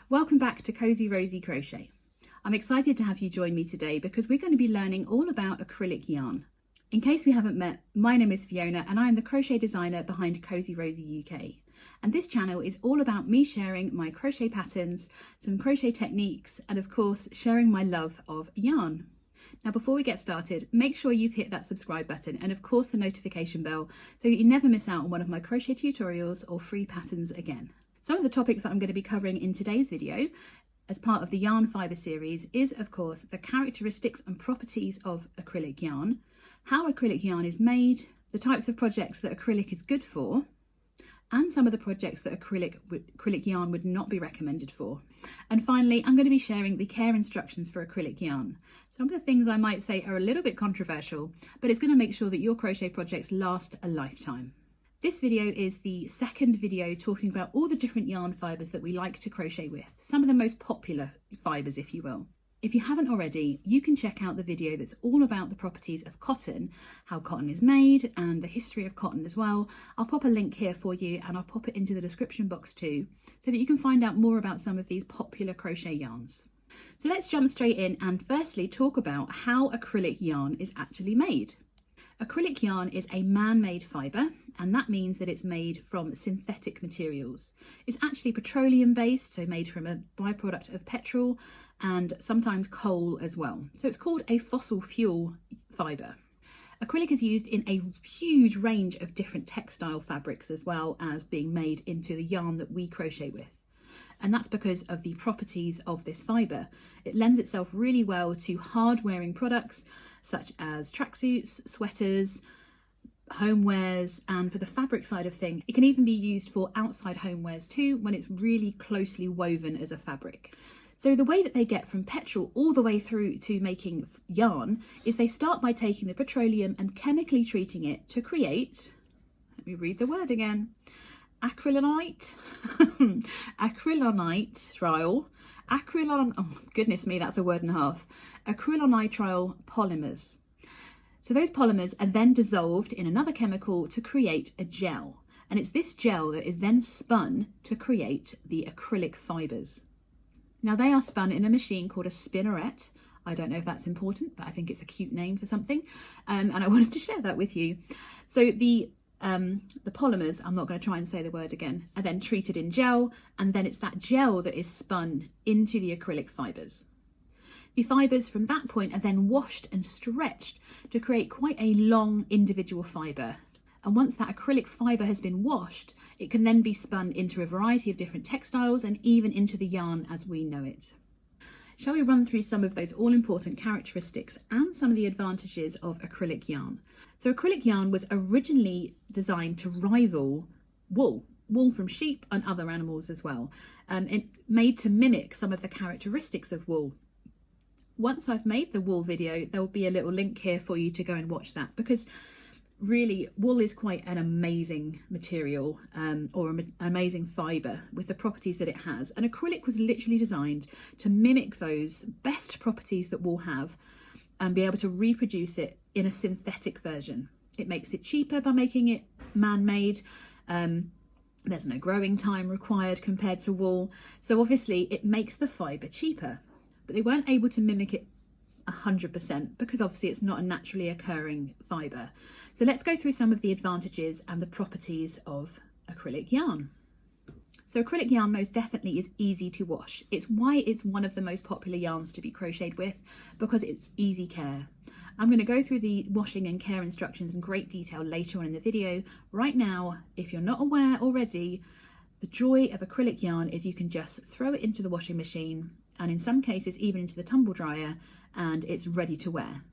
Welcome back to Cozy Rosy Crochet. I'm excited to have you join me today because we're going to be learning all about acrylic yarn. In case we haven't met, my name is Fiona and I am the crochet designer behind Cozy Rosy UK. And this channel is all about me sharing my crochet patterns, some crochet techniques, and of course, sharing my love of yarn. Now, before we get started, make sure you've hit that subscribe button and of course the notification bell so that you never miss out on one of my crochet tutorials or free patterns again. Some of the topics that I'm going to be covering in today's video as part of the yarn fibre series is, of course, the characteristics and properties of acrylic yarn, how acrylic yarn is made, the types of projects that acrylic is good for, and some of the projects that acrylic yarn would not be recommended for. And finally, I'm going to be sharing the care instructions for acrylic yarn. Some of the things I might say are a little bit controversial, but it's going to make sure that your crochet projects last a lifetime. This video is the second video talking about all the different yarn fibres that we like to crochet with, some of the most popular fibres, if you will. If you haven't already, you can check out the video that's all about the properties of cotton, how cotton is made and the history of cotton as well. I'll pop a link here for you and I'll pop it into the description box too, so that you can find out more about some of these popular crochet yarns. So let's jump straight in and firstly talk about how acrylic yarn is actually made. Acrylic yarn is a man-made fibre, and that means that it's made from synthetic materials. It's actually petroleum-based, so made from a byproduct of petrol and sometimes coal as well. So it's called a fossil fuel fibre. Acrylic is used in a huge range of different textile fabrics as well as being made into the yarn that we crochet with. And that's because of the properties of this fibre. It lends itself really well to hard-wearing products such as tracksuits, sweaters, homewares, and for the fabric side of things, it can even be used for outside homewares too when it's really closely woven as a fabric. So the way that they get from petrol all the way through to making yarn is they start by taking the petroleum and chemically treating it to create, let me read the word again, acrylonite oh goodness me, that's a word and a half, acrylonitrile polymers. So those polymers are then dissolved in another chemical to create a gel, and it's this gel that is then spun to create the acrylic fibres. Now they are spun in a machine called a spinneret. I don't know if that's important, but I think it's a cute name for something, and I wanted to share that with you. So the polymers, I'm not going to try and say the word again, are then treated in gel, and then it's that gel that is spun into the acrylic fibres. The fibres from that point are then washed and stretched to create quite a long individual fibre. And once that acrylic fibre has been washed, it can then be spun into a variety of different textiles and even into the yarn as we know it. Shall we run through some of those all-important characteristics and some of the advantages of acrylic yarn? So acrylic yarn was originally designed to rival wool from sheep and other animals as well, and made to mimic some of the characteristics of wool. Once I've made the wool video, there will be a little link here for you to go and watch that, because really wool is quite an amazing material or an amazing fibre with the properties that it has, and acrylic was literally designed to mimic those best properties that wool have and be able to reproduce it in a synthetic version. It makes it cheaper by making it man-made. There's no growing time required compared to wool, so obviously it makes the fibre cheaper, but they weren't able to mimic it 100% because obviously it's not a naturally occurring fibre. So let's go through some of the advantages and the properties of acrylic yarn. So acrylic yarn most definitely is easy to wash. It's why it's one of the most popular yarns to be crocheted with, because it's easy care. I'm going to go through the washing and care instructions in great detail later on in the video. Right now, if you're not aware already, the joy of acrylic yarn is you can just throw it into the washing machine, and in some cases even into the tumble dryer, and it's ready to wear.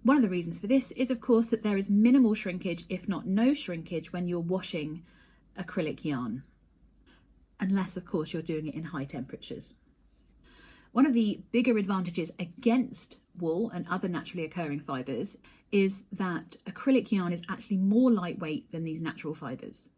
One of the reasons for this is, of course, that there is minimal shrinkage, if not no shrinkage, when you're washing acrylic yarn, unless of course you're doing it in high temperatures. One of the bigger advantages against wool and other naturally occurring fibres is that acrylic yarn is actually more lightweight than these natural fibres.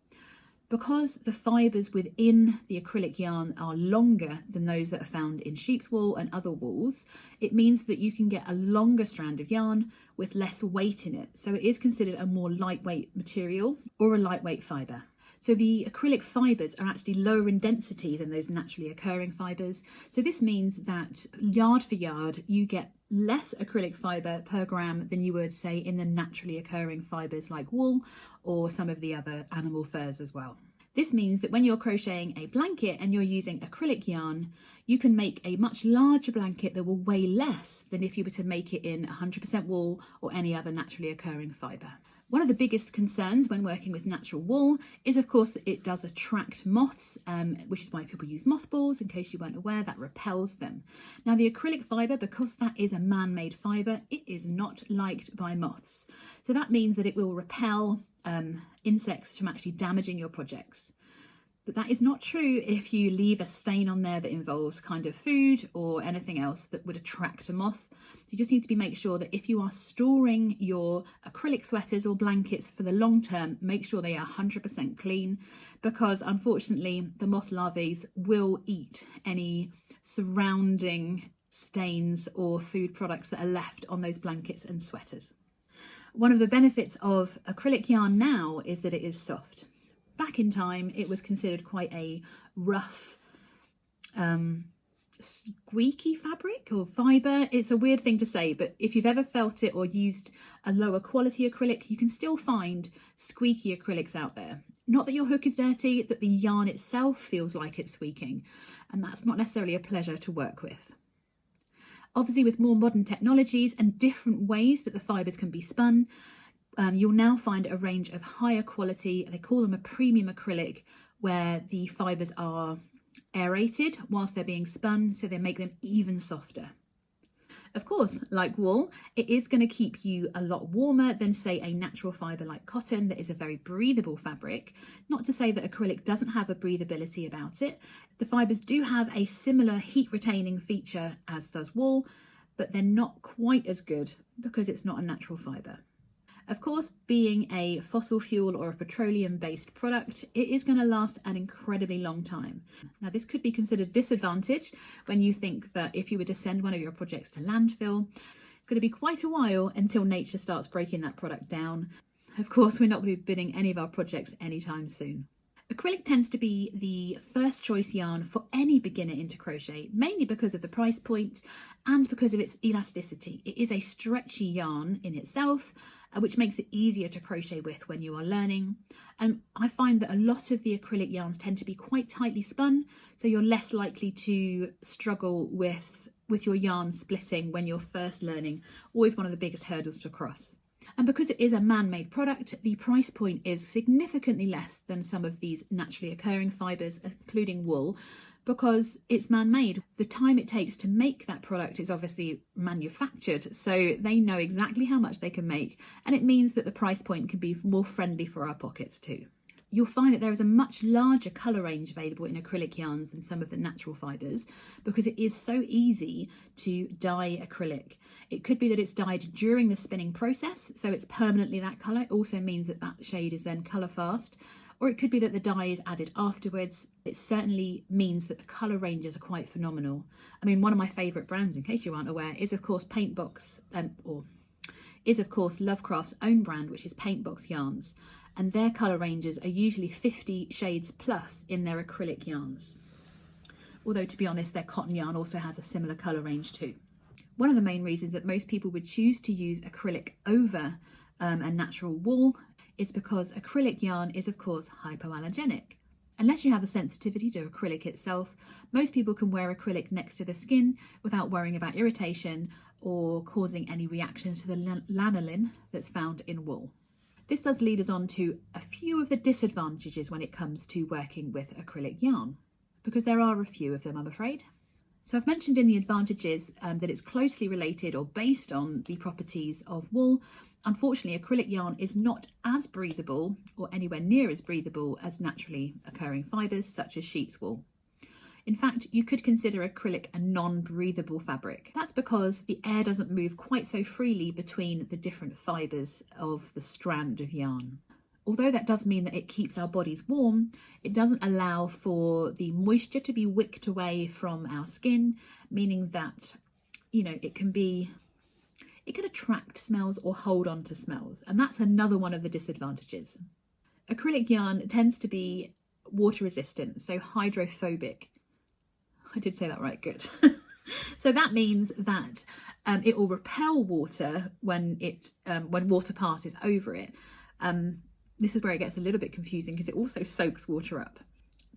Because the fibres within the acrylic yarn are longer than those that are found in sheep's wool and other wools, it means that you can get a longer strand of yarn with less weight in it. So it is considered a more lightweight material or a lightweight fibre. So the acrylic fibres are actually lower in density than those naturally occurring fibres. So this means that yard for yard, you get less acrylic fibre per gram than you would, say, in the naturally occurring fibres like wool or some of the other animal furs as well. This means that when you're crocheting a blanket and you're using acrylic yarn, you can make a much larger blanket that will weigh less than if you were to make it in 100% wool or any other naturally occurring fibre. One of the biggest concerns when working with natural wool is, of course, that it does attract moths, which is why people use mothballs. In case you weren't aware, that repels them. Now, the acrylic fibre, because that is a man-made fibre, it is not liked by moths. So that means that it will repel insects from actually damaging your projects. But that is not true if you leave a stain on there that involves kind of food or anything else that would attract a moth. You just need to make sure that if you are storing your acrylic sweaters or blankets for the long term, make sure they are 100% clean, because unfortunately the moth larvae will eat any surrounding stains or food products that are left on those blankets and sweaters. One of the benefits of acrylic yarn now is that it is soft. Back in time, it was considered quite a rough, squeaky fabric or fibre. It's a weird thing to say, but if you've ever felt it or used a lower quality acrylic, you can still find squeaky acrylics out there. Not that your hook is dirty, that the yarn itself feels like it's squeaking, and that's not necessarily a pleasure to work with. Obviously, with more modern technologies and different ways that the fibres can be spun, you'll now find a range of higher quality, they call them a premium acrylic, where the fibres are aerated whilst they're being spun, so they make them even softer. Of course, like wool, it is going to keep you a lot warmer than, say, a natural fibre like cotton that is a very breathable fabric. Not to say that acrylic doesn't have a breathability about it. The fibres do have a similar heat retaining feature as does wool, but they're not quite as good because it's not a natural fibre. Of course, being a fossil fuel or a petroleum-based product, it is going to last an incredibly long time. Now, this could be considered a disadvantage when you think that if you were to send one of your projects to landfill, it's going to be quite a while until nature starts breaking that product down. Of course, we're not going to be bidding any of our projects anytime soon. Acrylic tends to be the first choice yarn for any beginner into crochet, mainly because of the price point and because of its elasticity. It is a stretchy yarn in itself, which makes it easier to crochet with when you are learning. And I find that a lot of the acrylic yarns tend to be quite tightly spun, so you're less likely to struggle with your yarn splitting when you're first learning. Always one of the biggest hurdles to cross. And because it is a man-made product, the price point is significantly less than some of these naturally occurring fibres, including wool, because it's man-made. The time it takes to make that product is obviously manufactured, so they know exactly how much they can make, and it means that the price point can be more friendly for our pockets too. You'll find that there is a much larger colour range available in acrylic yarns than some of the natural fibres, because it is so easy to dye acrylic. It could be that it's dyed during the spinning process, so it's permanently that colour. It also means that that shade is then colour fast. Or it could be that the dye is added afterwards. It certainly means that the colour ranges are quite phenomenal. I mean, one of my favourite brands, in case you aren't aware, is of course Lovecraft's own brand, which is Paintbox Yarns. And their colour ranges are usually 50 shades plus in their acrylic yarns. Although, to be honest, their cotton yarn also has a similar colour range too. One of the main reasons that most people would choose to use acrylic over a natural wool is because acrylic yarn is, of course, hypoallergenic. Unless you have a sensitivity to acrylic itself, most people can wear acrylic next to the skin without worrying about irritation or causing any reactions to the lanolin that's found in wool. This does lead us on to a few of the disadvantages when it comes to working with acrylic yarn, because there are a few of them, I'm afraid. So I've mentioned in the advantages that it's closely related or based on the properties of wool. Unfortunately, acrylic yarn is not as breathable or anywhere near as breathable as naturally occurring fibres such as sheep's wool. In fact, you could consider acrylic a non-breathable fabric. That's because the air doesn't move quite so freely between the different fibres of the strand of yarn. Although that does mean that it keeps our bodies warm, it doesn't allow for the moisture to be wicked away from our skin, meaning that, it can attract smells or hold on to smells. And that's another one of the disadvantages. Acrylic yarn tends to be water resistant, so hydrophobic. I did say that right, good. So that means that it will repel water when water passes over it. This is where it gets a little bit confusing because it also soaks water up.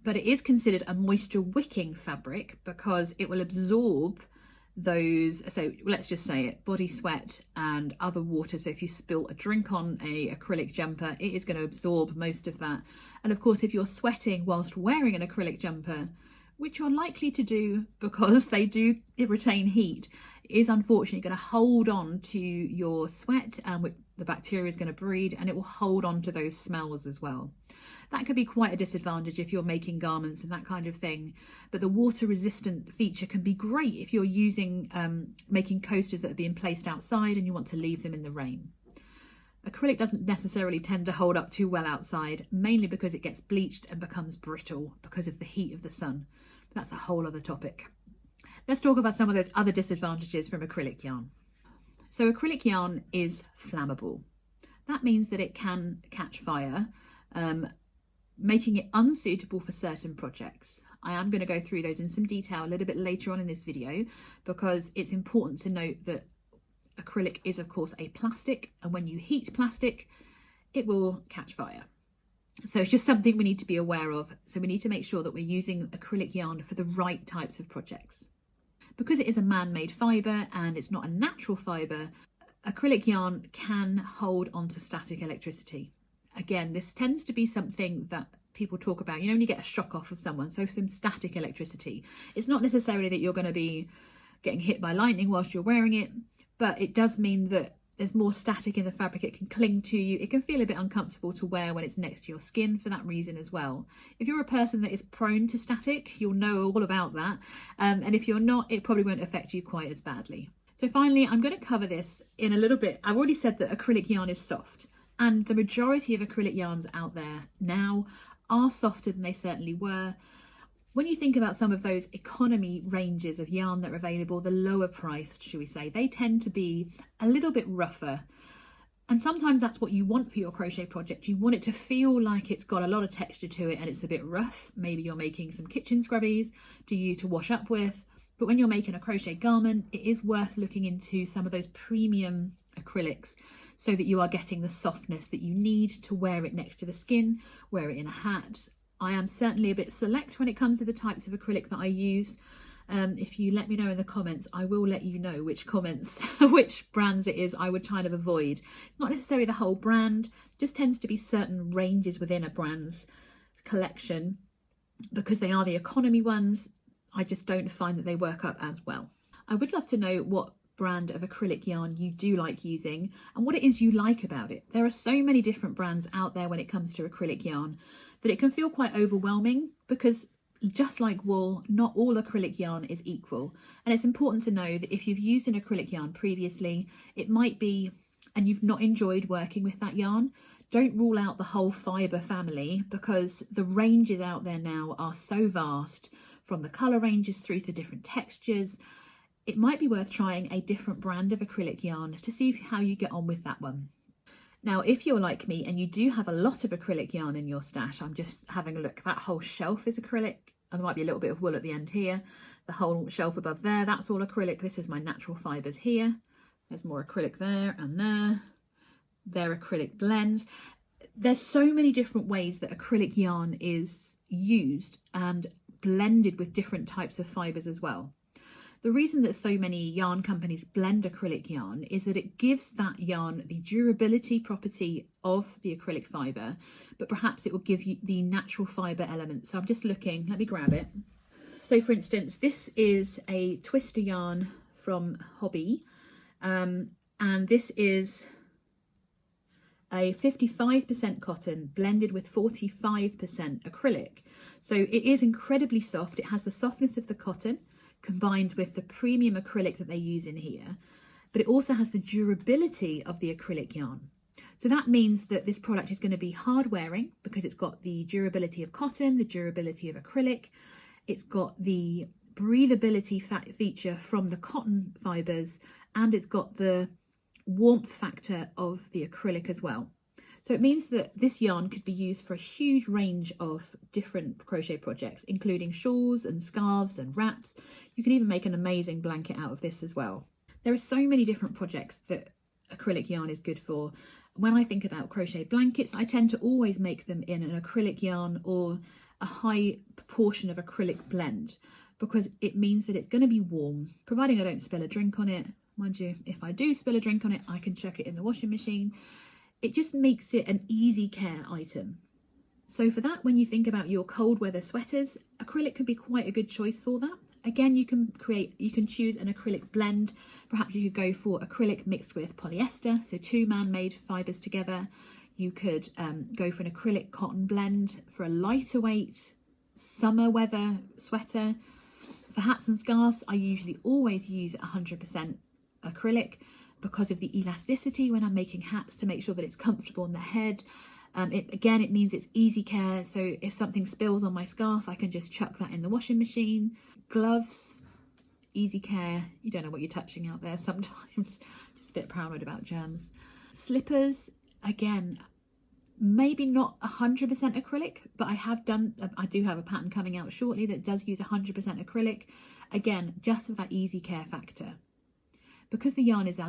But it is considered a moisture wicking fabric because it will absorb those, so let's just say it, body sweat and other water. So if you spill a drink on a acrylic jumper, it is going to absorb most of that. And of course, if you're sweating whilst wearing an acrylic jumper, which you're likely to do because they do retain heat, is unfortunately going to hold on to your sweat, and the bacteria is going to breed, and it will hold on to those smells as well. That could be quite a disadvantage if you're making garments and that kind of thing. But the water resistant feature can be great if you're using making coasters that are being placed outside and you want to leave them in the rain. Acrylic doesn't necessarily tend to hold up too well outside, mainly because it gets bleached and becomes brittle because of the heat of the sun. That's a whole other topic. Let's talk about some of those other disadvantages from acrylic yarn. So acrylic yarn is flammable. That means that it can catch fire, making it unsuitable for certain projects. I am going to go through those in some detail a little bit later on in this video because it's important to note that acrylic is of course a plastic, and when you heat plastic it will catch fire. So it's just something we need to be aware of. So we need to make sure that we're using acrylic yarn for the right types of projects. Because it is a man-made fibre and it's not a natural fibre, acrylic yarn can hold onto static electricity. Again, this tends to be something that people talk about, you know, when you get a shock off of someone, so some static electricity. It's not necessarily that you're going to be getting hit by lightning whilst you're wearing it, but it does mean that there's more static in the fabric. It can cling to you. It can feel a bit uncomfortable to wear when it's next to your skin for that reason as well. If you're a person that is prone to static, you'll know all about that. And if you're not, it probably won't affect you quite as badly. So finally, I'm going to cover this in a little bit. I've already said that acrylic yarn is soft, and the majority of acrylic yarns out there now are softer than they certainly were. When you think about some of those economy ranges of yarn that are available, the lower priced, should we say, they tend to be a little bit rougher. And sometimes that's what you want for your crochet project. You want it to feel like it's got a lot of texture to it and it's a bit rough. Maybe you're making some kitchen scrubbies to wash up with. But when you're making a crochet garment, it is worth looking into some of those premium acrylics so that you are getting the softness that you need to wear it next to the skin, wear it in a hat. I am certainly a bit select when it comes to the types of acrylic that I use. If you let me know in the comments, I will let you know which brands it is I would kind of avoid. Not necessarily the whole brand, just tends to be certain ranges within a brand's collection. Because they are the economy ones, I just don't find that they work up as well. I would love to know what brand of acrylic yarn you do like using and what it is you like about it. There are so many different brands out there when it comes to acrylic yarn that it can feel quite overwhelming, because just like wool, not all acrylic yarn is equal. And it's important to know that if you've used an acrylic yarn previously, it might be, and you've not enjoyed working with that yarn, don't rule out the whole fibre family, because the ranges out there now are so vast, from the colour ranges through to different textures. It might be worth trying a different brand of acrylic yarn to see how you get on with that one. Now, if you're like me and you do have a lot of acrylic yarn in your stash, I'm just having a look, that whole shelf is acrylic, and there might be a little bit of wool at the end here. The whole shelf above there, that's all acrylic. This is my natural fibres here. There's more acrylic there and there. They're acrylic blends. There's so many different ways that acrylic yarn is used and blended with different types of fibres as well. The reason that so many yarn companies blend acrylic yarn is that it gives that yarn the durability property of the acrylic fibre, but perhaps it will give you the natural fibre element. So I'm just looking, let me grab it. So for instance, this is a twister yarn from Hobby, and this is a 55% cotton blended with 45% acrylic. So it is incredibly soft. It has the softness of the cotton combined with the premium acrylic that they use in here, but it also has the durability of the acrylic yarn. So that means that this product is going to be hard wearing because it's got the durability of cotton, the durability of acrylic, it's got the breathability feature from the cotton fibres, and it's got the warmth factor of the acrylic as well. So it means that this yarn could be used for a huge range of different crochet projects, including shawls and scarves and wraps. You can even make an amazing blanket out of this as well. There are so many different projects that acrylic yarn is good for. When I think about crochet blankets, I tend to always make them in an acrylic yarn or a high proportion of acrylic blend, because it means that it's going to be warm, providing I don't spill a drink on it. Mind you, if I do spill a drink on it, I can chuck it in the washing machine. It just makes it an easy care item. So for that, when you think about your cold weather sweaters, acrylic can be quite a good choice for that. Again, you can choose an acrylic blend. Perhaps you could go for acrylic mixed with polyester, so 2 man-made fibres together. You could go for an acrylic cotton blend for a lighter weight summer weather sweater. For hats and scarves, I usually always use 100% acrylic because of the elasticity when I'm making hats, to make sure that it's comfortable on the head. It means it's easy care, so if something spills on my scarf, I can just chuck that in the washing machine. Gloves, easy care. You don't know what you're touching out there sometimes. Just a bit paranoid about germs. Slippers, again, maybe not 100% acrylic, but I do have a pattern coming out shortly that does use 100% acrylic. Again, just for that easy care factor. Because the yarn is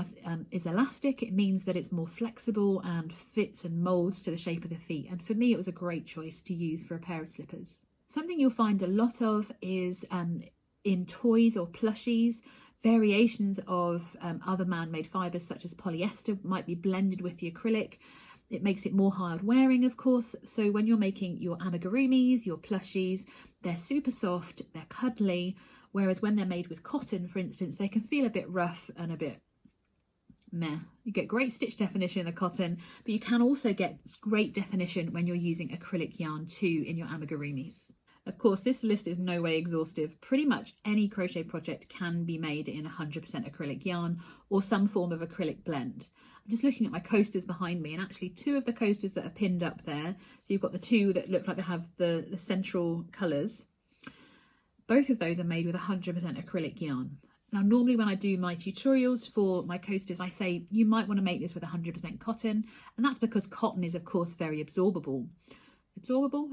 elastic, it means that it's more flexible and fits and molds to the shape of the feet. And for me, it was a great choice to use for a pair of slippers. Something you'll find a lot of is in toys or plushies, variations of other man-made fibres such as polyester might be blended with the acrylic. It makes it more hard wearing, of course. So when you're making your amigurumis, your plushies, they're super soft, they're cuddly. Whereas when they're made with cotton, for instance, they can feel a bit rough and a bit meh. You get great stitch definition in the cotton, but you can also get great definition when you're using acrylic yarn too in your amigurumis. Of course, this list is no way exhaustive. Pretty much any crochet project can be made in 100% acrylic yarn or some form of acrylic blend. I'm just looking at my coasters behind me, and actually 2 of the coasters that are pinned up there, so you've got the 2 that look like they have the central colours. Both of those are made with 100% acrylic yarn. Now, normally when I do my tutorials for my coasters, I say you might want to make this with 100% cotton, and that's because cotton is, of course, very absorbable.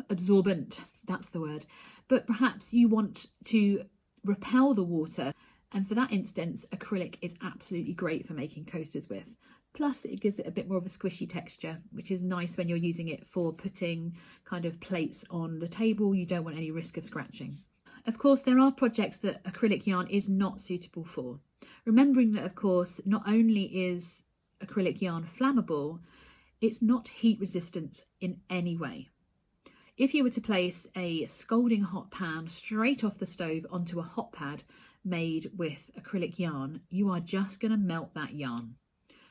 Absorbent, that's the word. But perhaps you want to repel the water, and for that instance, acrylic is absolutely great for making coasters with. Plus, it gives it a bit more of a squishy texture, which is nice when you're using it for putting kind of plates on the table. You don't want any risk of scratching. Of course, there are projects that acrylic yarn is not suitable for. Remembering that, of course, not only is acrylic yarn flammable, it's not heat resistant in any way. If you were to place a scalding hot pan straight off the stove onto a hot pad made with acrylic yarn, you are just going to melt that yarn.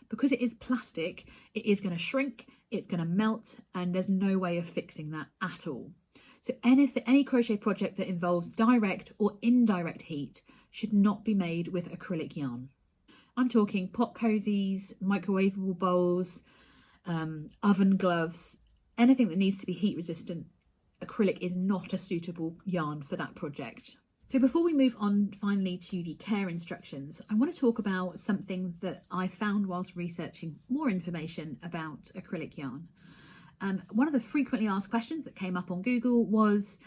Because it is plastic, it is going to shrink, it's going to melt, and there's no way of fixing that at all. So any crochet project that involves direct or indirect heat should not be made with acrylic yarn. I'm talking pot cozies, microwavable bowls, oven gloves, anything that needs to be heat resistant. Acrylic is not a suitable yarn for that project. So before we move on finally to the care instructions, I want to talk about something that I found whilst researching more information about acrylic yarn. One of the frequently asked questions that came up on Google was,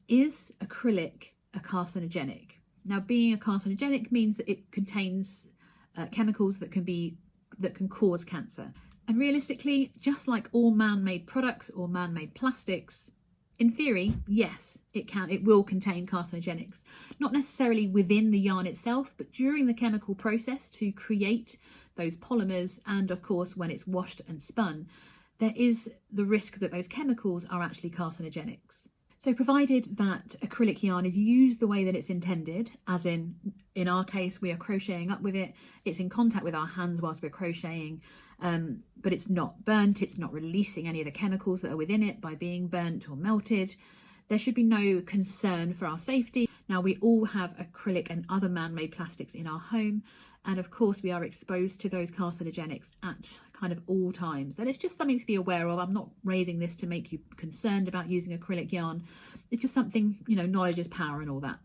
is acrylic a carcinogenic? Now, being a carcinogenic means that it contains chemicals that can cause cancer. And realistically, just like all man-made products or man-made plastics, in theory, yes, it will contain carcinogenics. Not necessarily within the yarn itself, but during the chemical process to create those polymers, and of course when it's washed and spun, there is the risk that those chemicals are actually carcinogenics. So provided that acrylic yarn is used the way that it's intended, as in our case, we are crocheting up with it, it's in contact with our hands whilst we're crocheting, but it's not burnt, it's not releasing any of the chemicals that are within it by being burnt or melted, there should be no concern for our safety. Now, we all have acrylic and other man-made plastics in our home, and of course we are exposed to those carcinogenics at kind of all times. And it's just something to be aware of. I'm not raising this to make you concerned about using acrylic yarn. It's just something, knowledge is power and all that.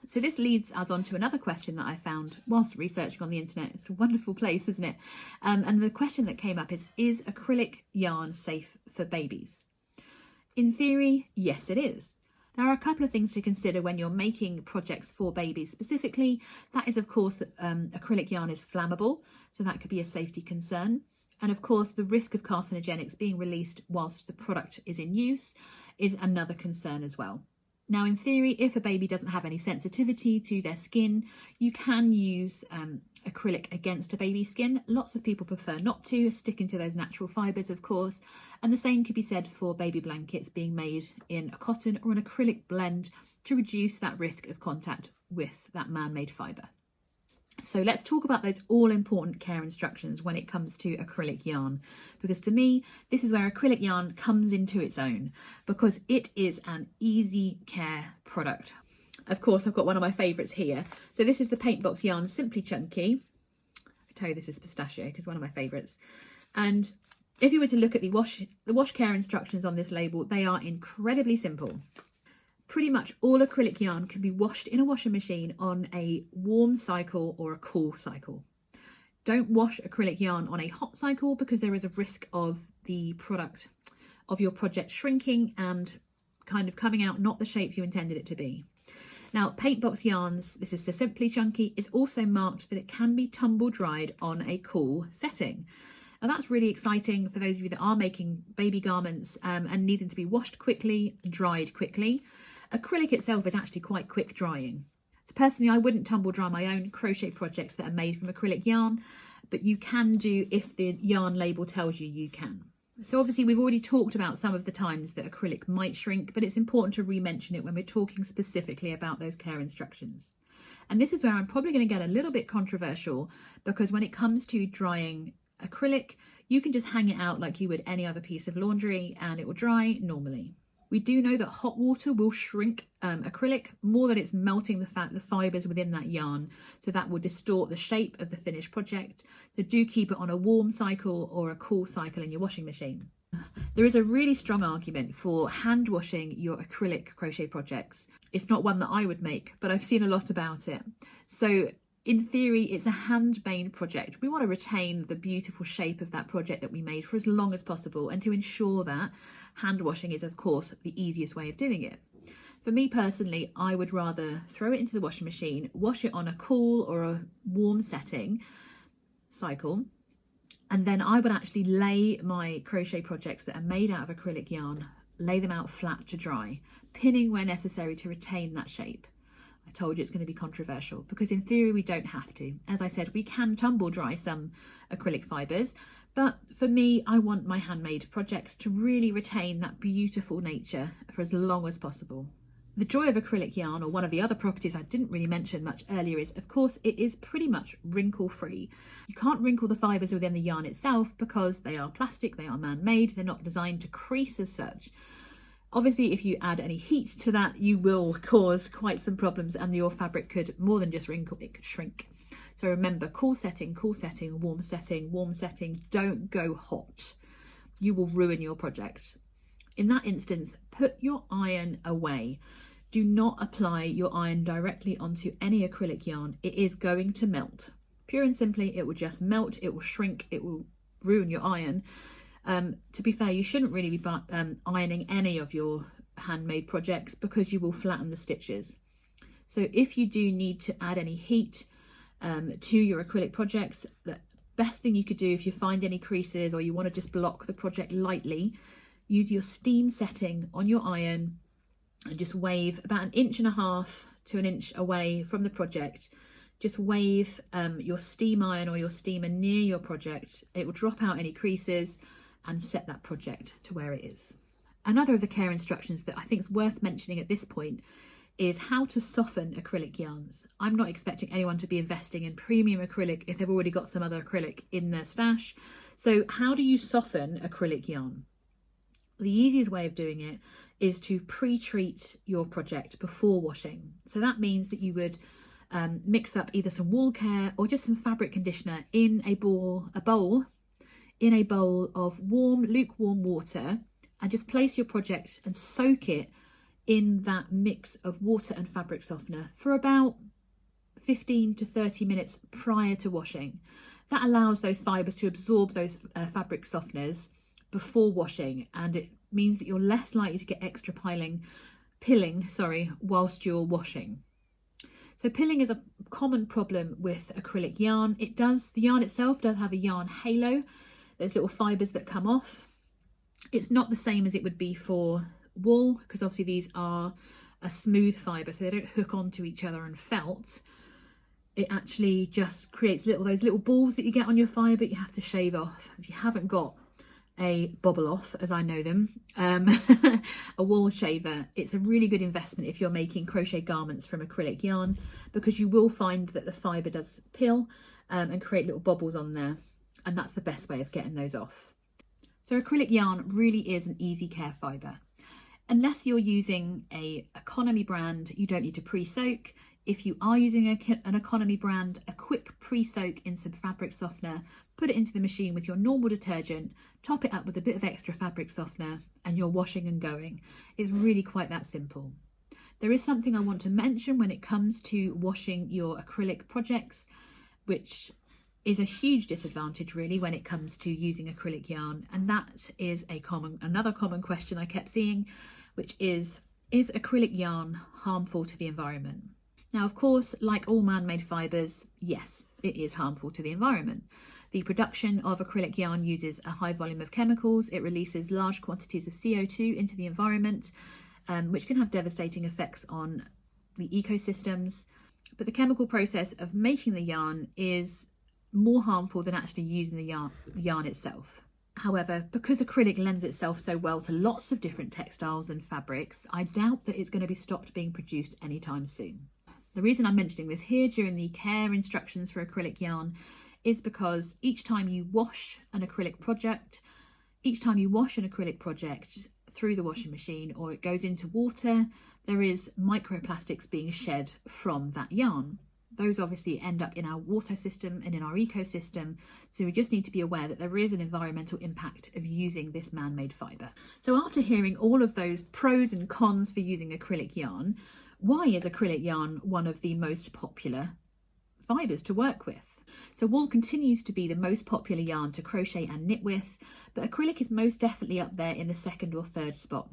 So this leads us on to another question that I found whilst researching on the internet. It's a wonderful place, isn't it? And the question that came up is acrylic yarn safe for babies? In theory, yes, it is. There are a couple of things to consider when you're making projects for babies specifically. That is, of course, that acrylic yarn is flammable, so that could be a safety concern. And of course, the risk of carcinogenics being released whilst the product is in use is another concern as well. Now, in theory, if a baby doesn't have any sensitivity to their skin, you can use acrylic against a baby's skin. Lots of people prefer not to, sticking to those natural fibres, of course. And the same could be said for baby blankets being made in a cotton or an acrylic blend to reduce that risk of contact with that man-made fibre. So let's talk about those all-important care instructions when it comes to acrylic yarn, because to me, this is where acrylic yarn comes into its own, because it is an easy care product. Of course, I've got one of my favourites here. So this is the Paint Box Yarn Simply Chunky. I tell you, this is pistachio because one of my favourites. And if you were to look at the wash care instructions on this label, they are incredibly simple. Pretty much all acrylic yarn can be washed in a washing machine on a warm cycle or a cool cycle. Don't wash acrylic yarn on a hot cycle because there is a risk of the product of your project shrinking and kind of coming out not the shape you intended it to be. Now, Paint Box Yarns, this is the Simply Chunky, is also marked that it can be tumble dried on a cool setting. Now that's really exciting for those of you that are making baby garments and needing to be washed quickly and dried quickly. Acrylic itself is actually quite quick drying. So personally, I wouldn't tumble dry my own crochet projects that are made from acrylic yarn, but you can do if the yarn label tells you you can. So obviously we've already talked about some of the times that acrylic might shrink, but it's important to re-mention it when we're talking specifically about those care instructions. And this is where I'm probably going to get a little bit controversial, because when it comes to drying acrylic, you can just hang it out like you would any other piece of laundry and it will dry normally. We do know that hot water will shrink acrylic more than it's melting the fibres within that yarn, so that will distort the shape of the finished project. So do keep it on a warm cycle or a cool cycle in your washing machine. There is a really strong argument for hand washing your acrylic crochet projects. It's not one that I would make, but I've seen a lot about it. So in theory, it's a handmade project. We want to retain the beautiful shape of that project that we made for as long as possible, and to ensure that hand washing is, of course, the easiest way of doing it. For me personally, I would rather throw it into the washing machine, wash it on a cool or a warm setting cycle, and then I would actually lay my crochet projects that are made out of acrylic yarn, lay them out flat to dry, pinning where necessary to retain that shape. I told you it's going to be controversial, because in theory we don't have to. As I said, we can tumble dry some acrylic fibres, but for me, I want my handmade projects to really retain that beautiful nature for as long as possible. The joy of acrylic yarn, or one of the other properties I didn't really mention much earlier, is, of course, it is pretty much wrinkle-free. You can't wrinkle the fibres within the yarn itself because they are plastic, they are man-made, they're not designed to crease as such. Obviously, if you add any heat to that, you will cause quite some problems, and your fabric could more than just wrinkle, it could shrink. So remember, cool setting, warm setting, don't go hot. You will ruin your project. In that instance, put your iron away. Do not apply your iron directly onto any acrylic yarn. It is going to melt. Pure and simply, it will just melt, it will shrink, it will ruin your iron. To be fair, you shouldn't really be ironing any of your handmade projects, because you will flatten the stitches. So if you do need to add any heat to your acrylic projects, the best thing you could do if you find any creases or you want to just block the project lightly, use your steam setting on your iron and just wave about 1.5 to 1 inch away from the project. Just wave your steam iron or your steamer near your project. It will drop out any creases and set that project to where it is. Another of the care instructions that I think is worth mentioning at this point is how to soften acrylic yarns. I'm not expecting anyone to be investing in premium acrylic if they've already got some other acrylic in their stash. So how do you soften acrylic yarn? The easiest way of doing it is to pre-treat your project before washing. So that means that you would mix up either some wool care or just some fabric conditioner in a bowl of warm, lukewarm water, and just place your project and soak it in that mix of water and fabric softener for about 15 to 30 minutes prior to washing. That allows those fibres to absorb those fabric softeners before washing, and it means that you're less likely to get extra pilling whilst you're washing. So pilling is a common problem with acrylic yarn. The yarn itself does have a yarn halo. There's little fibres that come off. It's not the same as it would be for wool, because obviously these are a smooth fibre, so they don't hook onto each other and felt. It actually just creates those little balls that you get on your fibre you have to shave off. If you haven't got a bobble off, as I know them, a wool shaver, it's a really good investment if you're making crochet garments from acrylic yarn, because you will find that the fibre does peel and create little bobbles on there, and that's the best way of getting those off. So acrylic yarn really is an easy care fibre. Unless you're using an economy brand, you don't need to pre-soak. If you are using an economy brand, a quick pre-soak in some fabric softener, put it into the machine with your normal detergent, top it up with a bit of extra fabric softener, and you're washing and going. It's really quite that simple. There is something I want to mention when it comes to washing your acrylic projects, which is a huge disadvantage really when it comes to using acrylic yarn, and that is another common question I kept seeing, which is acrylic yarn harmful to the environment? Now, of course, like all man-made fibres, yes, it is harmful to the environment. The production of acrylic yarn uses a high volume of chemicals. It releases large quantities of CO2 into the environment, which can have devastating effects on the ecosystems. But the chemical process of making the yarn is more harmful than actually using the yarn itself. However, because acrylic lends itself so well to lots of different textiles and fabrics, I doubt that it's going to be stopped being produced anytime soon. The reason I'm mentioning this here during the care instructions for acrylic yarn is because each time you wash an acrylic project through the washing machine or it goes into water, there is microplastics being shed from that yarn. Those obviously end up in our water system and in our ecosystem, so we just need to be aware that there is an environmental impact of using this man-made fibre. So after hearing all of those pros and cons for using acrylic yarn, why is acrylic yarn one of the most popular fibres to work with? So wool continues to be the most popular yarn to crochet and knit with, but acrylic is most definitely up there in the second or third spot.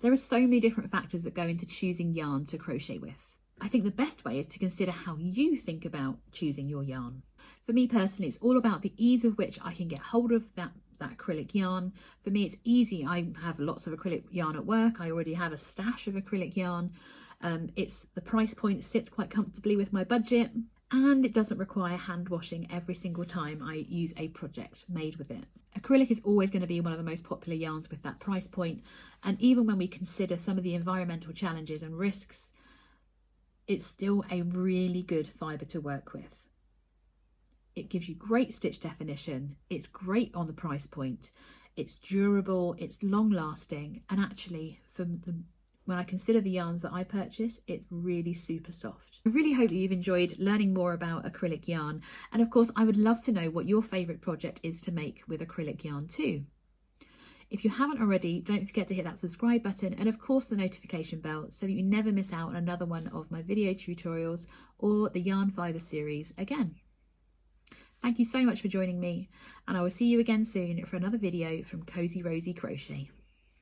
There are so many different factors that go into choosing yarn to crochet with. I think the best way is to consider how you think about choosing your yarn. For me personally, it's all about the ease of which I can get hold of that acrylic yarn. For me, it's easy. I have lots of acrylic yarn at work. I already have a stash of acrylic yarn. The price point sits quite comfortably with my budget, and it doesn't require hand washing every single time I use a project made with it. Acrylic is always going to be one of the most popular yarns with that price point, and even when we consider some of the environmental challenges and risks, it's still a really good fibre to work with. It gives you great stitch definition, it's great on the price point, it's durable, it's long lasting, and actually when I consider the yarns that I purchase, it's really super soft. I really hope that you've enjoyed learning more about acrylic yarn, and of course I would love to know what your favourite project is to make with acrylic yarn too. If you haven't already, don't forget to hit that subscribe button and of course the notification bell so that you never miss out on another one of my video tutorials or the yarn fibre series again. Thank you so much for joining me, and I will see you again soon for another video from Cozy Rosy Crochet.